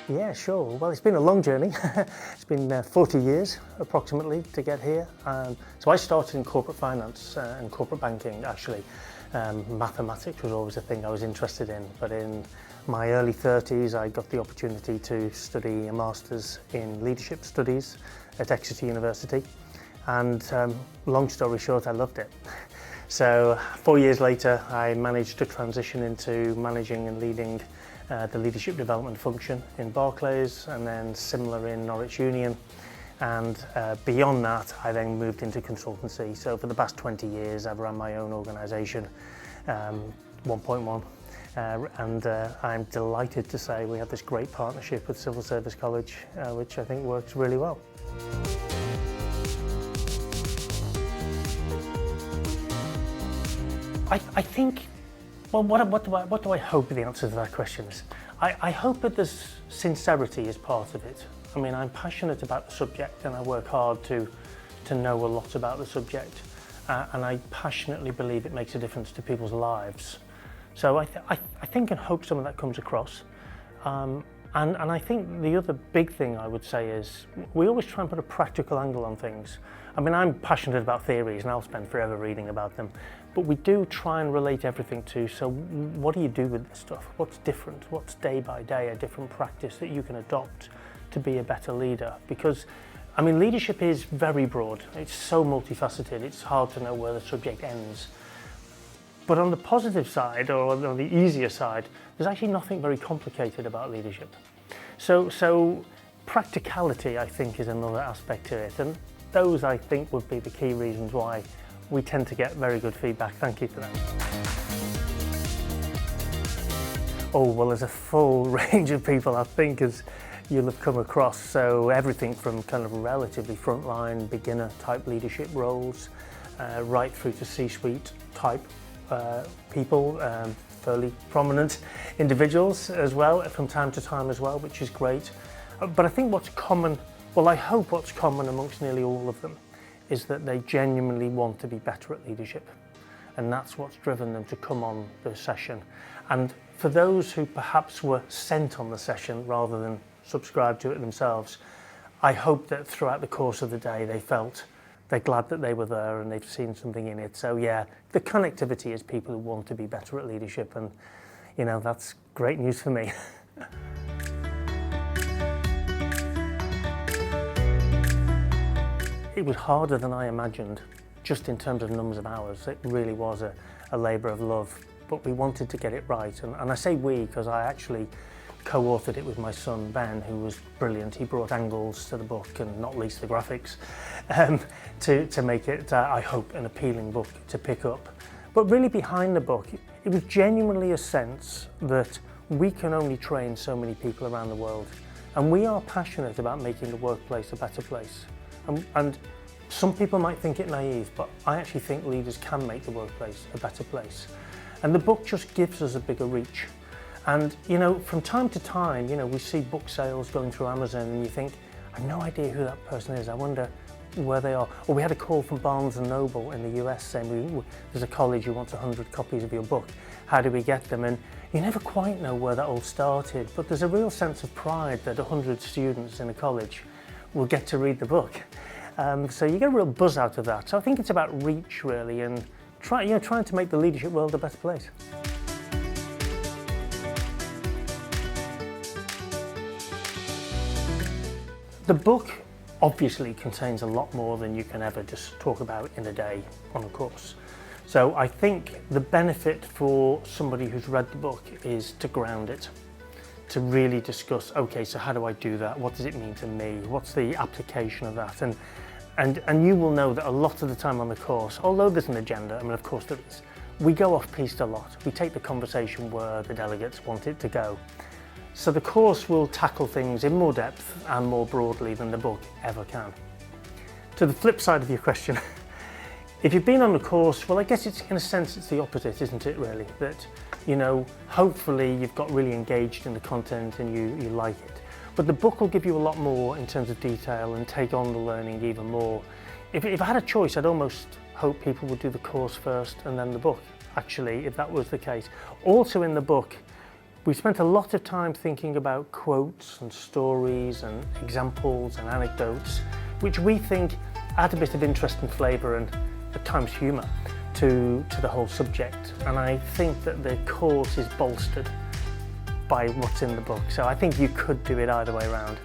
Yeah, sure. Well, it's been a long journey. It's been 40 years approximately to get here. So I started in corporate finance and corporate banking actually. Mathematics was always a thing I was interested in, but in my early 30s I got the opportunity to study a Master's in Leadership Studies at Exeter University, and long story short, I loved it. So 4 years later I managed to transition into managing and leading the leadership development function in Barclays, and then similar in Norwich Union, and beyond that I then moved into consultancy. So for the past 20 years I've run my own organisation, One Point One, and I'm delighted to say we have this great partnership with Civil Service College, which I think works really well. I think, well, what do I hope the answer to that question is? I hope that there's sincerity is part of it. I mean, I'm passionate about the subject and I work hard to know a lot about the subject, and I passionately believe it makes a difference to people's lives. So I think and hope some of that comes across. And I think the other big thing I would say is we always try and put a practical angle on things. I mean, I'm passionate about theories and I'll spend forever reading about them, but we do try and relate everything to, so what do you do with this stuff? What's different? What's day by day a different practice that you can adopt to be a better leader? Because, I mean, leadership is very broad. It's so multifaceted. It's hard to know where the subject ends. But on the positive side, or on the easier side, there's actually nothing very complicated about leadership. So practicality, I think, is another aspect to it. And those, I think, would be the key reasons why we tend to get very good feedback. Thank you for that. Oh, well, there's a full range of people, I think, as you'll have come across. So everything from kind of relatively frontline, beginner type leadership roles, right through to C-suite type people, fairly prominent individuals as well from time to time as well, which is great. But I think what's common, well, I hope what's common amongst nearly all of them is that they genuinely want to be better at leadership, and that's what's driven them to come on the session. And for those who perhaps were sent on the session rather than subscribe to it themselves, I hope that throughout the course of the day they're glad that they were there and they've seen something in it. So yeah, the connectivity is people who want to be better at leadership, and you know, that's great news for me. It was harder than I imagined, just in terms of numbers of hours. It really was a labour of love, but we wanted to get it right. And I say we because I actually co-authored it with my son Ben, who was brilliant. He brought angles to the book, and not least the graphics, to make it, I hope, an appealing book to pick up. But really behind the book, it was genuinely a sense that we can only train so many people around the world, and we are passionate about making the workplace a better place. And some people might think it naive, but I actually think leaders can make the workplace a better place. And the book just gives us a bigger reach. And you know, from time to time, you know, we see book sales going through Amazon and you think, I've no idea who that person is, I wonder where they are. Or we had a call from Barnes & Noble in the US saying, there's a college who wants 100 copies of your book, how do we get them? And you never quite know where that all started, but there's a real sense of pride that 100 students in a college will get to read the book. So you get a real buzz out of that. So I think it's about reach really, and trying to make the leadership world a better place. The book obviously contains a lot more than you can ever just talk about in a day on a course. So I think the benefit for somebody who's read the book is to ground it, to really discuss, okay, so how do I do that? What does it mean to me? What's the application of that? And you will know that a lot of the time on the course, although there's an agenda, I mean, of course there is, we go off-piste a lot. We take the conversation where the delegates want it to go. So the course will tackle things in more depth and more broadly than the book ever can. To the flip side of your question, if you've been on the course, well, I guess it's, in a sense, it's the opposite, isn't it, really? That, you know, hopefully you've got really engaged in the content and you like it. But the book will give you a lot more in terms of detail and take on the learning even more. If I had a choice, I'd almost hope people would do the course first and then the book, actually, if that was the case. Also in the book, We spent a lot of time thinking about quotes and stories and examples and anecdotes, which we think add a bit of interest and flavour and at times humour to the whole subject. And I think that the cause is bolstered by what's in the book. So I think you could do it either way around.